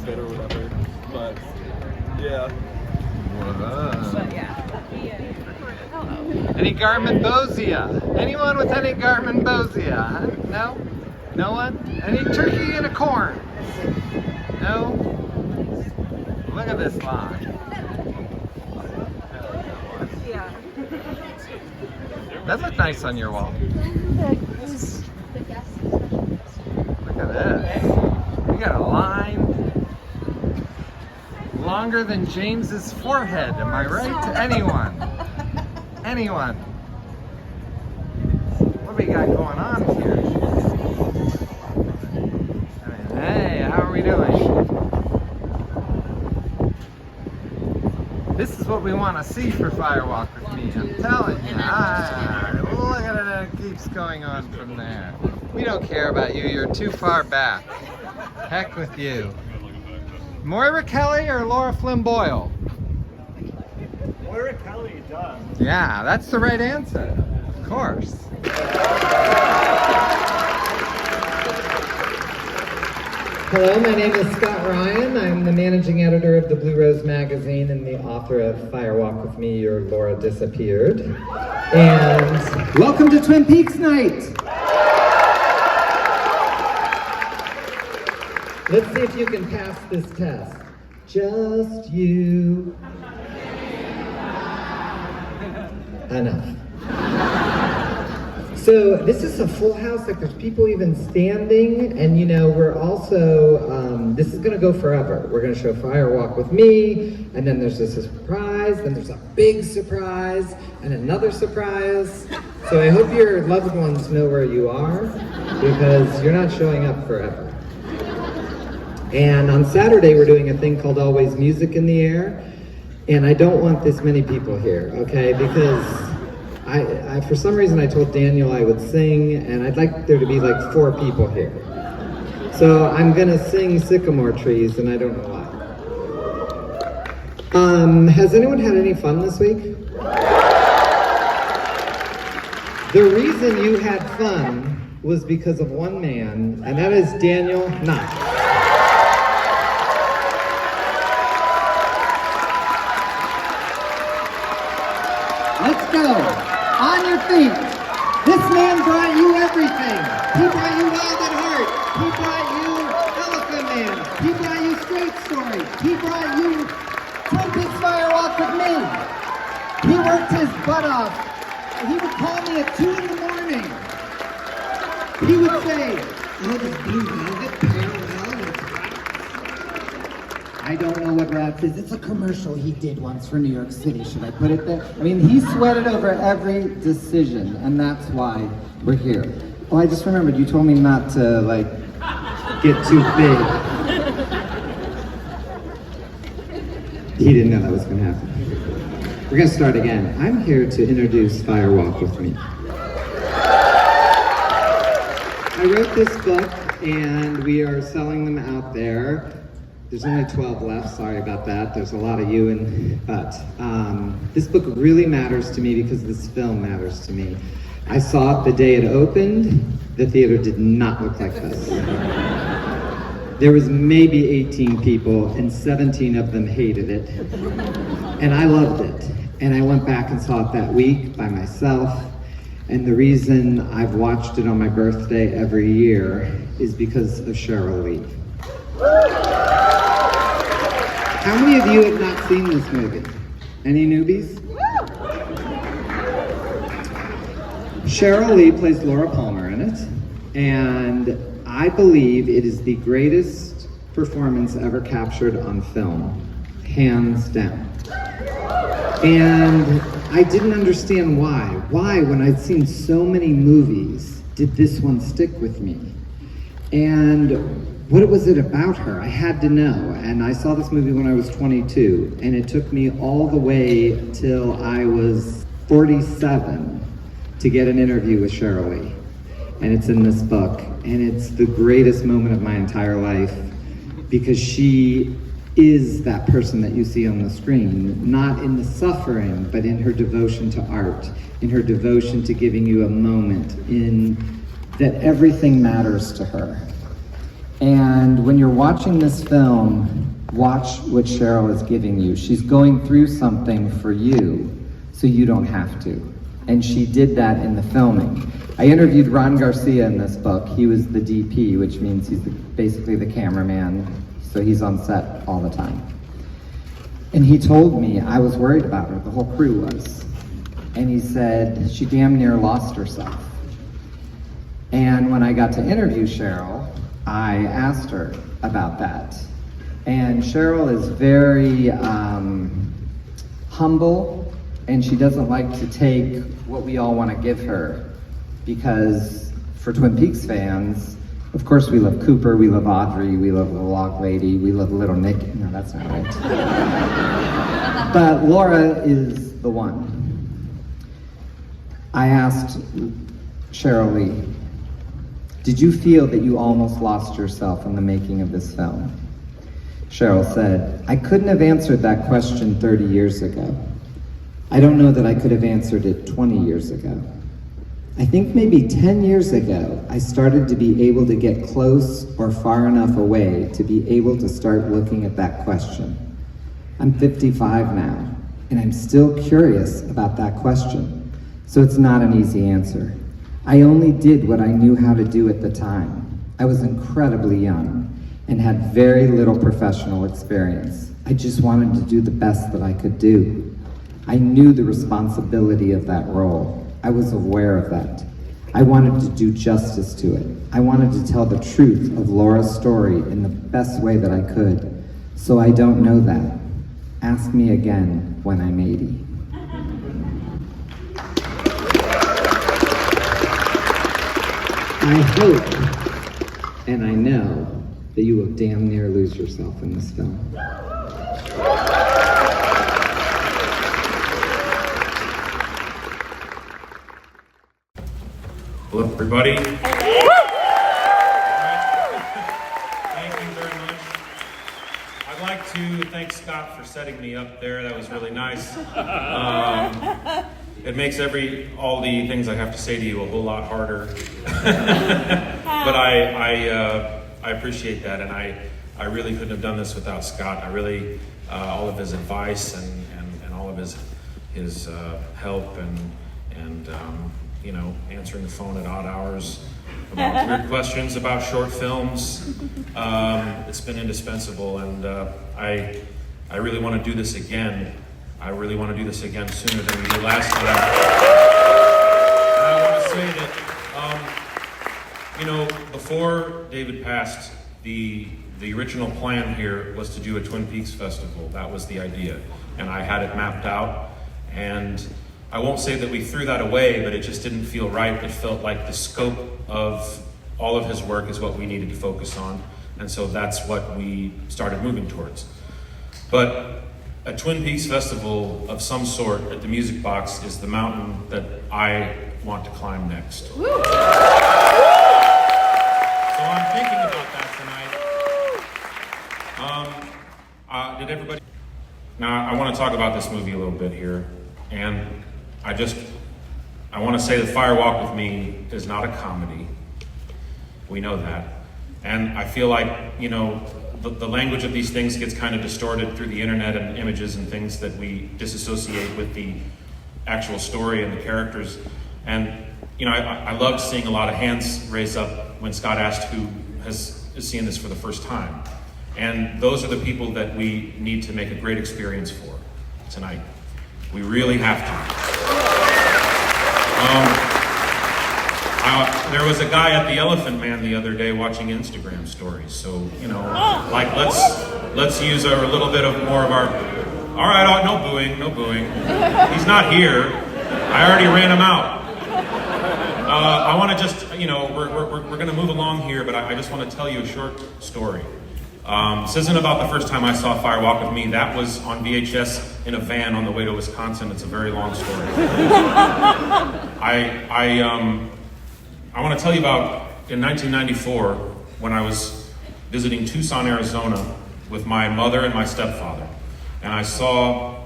fit or whatever. But yeah. But yeah. Any Garmonbosia? Anyone with any Garmonbosia? No? No one? Any turkey and a corn? No? Look at this line. Yeah. That looked nice on your wall. Look at this. We got a line longer than James's forehead. Am I right? Anyone? Anyone? What do we got going on here? I mean, hey, how are we doing? This is what we want to see for Firewalk with Me. I'm telling you. Look at it, it keeps going on from there. We don't care about you. You're too far back. Heck with you. Moira Kelly or Laura Flynn Boyle? Moira Kelly does. Yeah, that's the right answer. Of course. Hello, my name is Scott Ryan. I'm the managing editor of the Blue Rose magazine and the author of Firewalk with Me, Your Laura Disappeared. And welcome to Twin Peaks Night! Let's see if you can pass this test. Just you. Enough. So this is a full house, like there's people even standing, and you know, we're also, this is gonna go forever. We're gonna show Firewalk with Me, and then there's this surprise, then there's a big surprise, and another surprise. So I hope your loved ones know where you are, because you're not showing up forever. And on Saturday, we're doing a thing called Always Music in the Air, and I don't want this many people here, okay, because I, for some reason I told Daniel I would sing, and I'd like there to be like 4 people here. So I'm gonna sing Sycamore Trees, and I don't know why. Has anyone had any fun this week? The reason you had fun was because of one man, and that is Daniel Knox. Let's go. On your feet. This man brought you everything. He brought you Wild at Heart. He brought you Elephant Man. He brought you Straight Story. He brought you Twin Peaks Firewalk with Me. He worked his butt off. He would call me at 2 in the morning. He would say, oh, this Blue Velvet parallel. I don't know what Rats is. It's a commercial he did once for New York City. Should I put it there? I mean, he sweated over every decision, and that's why we're here. Oh, I just remembered, you told me not to, like, get too big. He didn't know that was gonna happen. We're gonna start again. I'm here to introduce Firewalk with Me. I wrote this book, and we are selling them out there. There's only 12 left, sorry about that. There's a lot of you, but this book really matters to me because this film matters to me. I saw it the day it opened. The theater did not look like this. There was maybe 18 people, and 17 of them hated it. And I loved it. And I went back and saw it that week by myself. And the reason I've watched it on my birthday every year is because of Cheryl Lee. How many of you have not seen this movie? Any newbies? Cheryl Lee plays Laura Palmer in it, and I believe it is the greatest performance ever captured on film, hands down. And I didn't understand why. Why, when I'd seen so many movies, did this one stick with me? And what was it about her? I had to know. And I saw this movie when I was 22, and it took me all the way till I was 47 to get an interview with Cheryl Lee. And it's in this book, and it's the greatest moment of my entire life because she is that person that you see on the screen, not in the suffering, but in her devotion to art, in her devotion to giving you a moment, in that everything matters to her. And when you're watching this film, watch what Cheryl is giving you. She's going through something for you, so you don't have to. And she did that in the filming. I interviewed Ron Garcia in this book. He was the DP, which means he's basically the cameraman, so he's on set all the time. And he told me I was worried about her, the whole crew was. And he said she damn near lost herself. And when I got to interview Cheryl, I asked her about that. And Cheryl is very humble, and she doesn't like to take what we all want to give her, because for Twin Peaks fans, of course we love Cooper, we love Audrey, we love the Log Lady, we love Little Nick. No, that's not right. But Laura is the one. I asked Cheryl Lee, did you feel that you almost lost yourself in the making of this film? Cheryl said, I couldn't have answered that question 30 years ago. I don't know that I could have answered it 20 years ago. I think maybe 10 years ago, I started to be able to get close or far enough away to be able to start looking at that question. I'm 55 now, and I'm still curious about that question, so it's not an easy answer. I only did what I knew how to do at the time. I was incredibly young and had very little professional experience. I just wanted to do the best that I could do. I knew the responsibility of that role. I was aware of that. I wanted to do justice to it. I wanted to tell the truth of Laura's story in the best way that I could. So I don't know that. Ask me again when I'm 80. I hope, and I know, that you will damn near lose yourself in this film. Hello, everybody. Thank you very much. I'd like to thank Scott for setting me up there. That was really nice. It makes all the things I have to say to you a whole lot harder. But I appreciate that, and I really couldn't have done this without Scott. I really, all of his advice and all of his help and you know, answering the phone at odd hours about weird questions about short films. It's been indispensable, and I really want to do this again. I really want to do this again sooner than we did last time. And I want to say that, you know, before David passed, the original plan here was to do a Twin Peaks festival. That was the idea, and I had it mapped out. And I won't say that we threw that away, but it just didn't feel right. It felt like the scope of all of his work is what we needed to focus on. And so that's what we started moving towards. But a Twin Peaks festival of some sort at the Music Box is the mountain that I want to climb next. So I'm thinking about that tonight. Did everybody? Now I want to talk about this movie a little bit here. And I want to say that Fire Walk With Me is not a comedy. We know that. And I feel like, you know, the language of these things gets kind of distorted through the internet and images and things that we disassociate with the actual story and the characters. And, you know, I loved seeing a lot of hands raised up when Scott asked who is seeing this for the first time. And those are the people that we need to make a great experience for tonight. We really have to. There was a guy at the Elephant Man the other day watching Instagram stories. So, you know, like let's use a little bit of more of our. All right, no booing, no booing. He's not here. I already ran him out. I want to just, you know, we're going to move along here, but I just want to tell you a short story. This isn't about the first time I saw Fire Walk With Me. That was on VHS in a van on the way to Wisconsin. It's a very long story. I want to tell you about in 1994 when I was visiting Tucson, Arizona with my mother and my stepfather. And I saw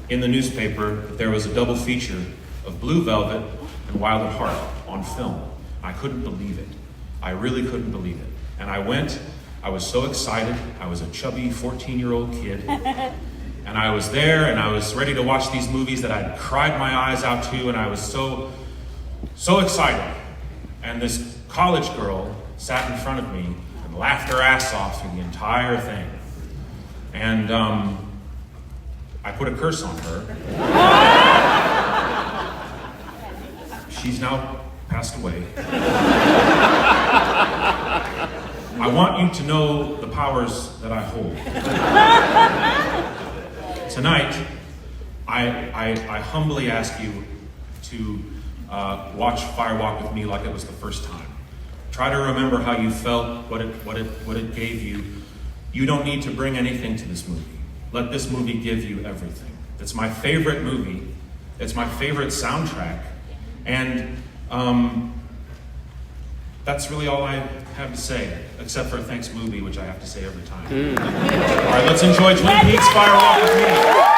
in the newspaper that there was a double feature of Blue Velvet and Wild at Heart on film. I couldn't believe it. I really couldn't believe it. And I went I was so excited. I was a chubby 14-year-old kid. And I was there and I was ready to watch these movies that I'd cried my eyes out to, and I was so excited. And this college girl sat in front of me and laughed her ass off through the entire thing. And I put a curse on her. She's now passed away. I want you to know the powers that I hold. Tonight, I humbly ask you to watch Fire Walk with me like it was the first time. Try to remember how you felt, what it gave you. You don't need to bring anything to this movie. Let this movie give you everything. It's my favorite movie. It's my favorite soundtrack. And that's really all I have to say, except for thanks movie, which I have to say every time. All right, let's enjoy Twin Peaks Fire Walk with me.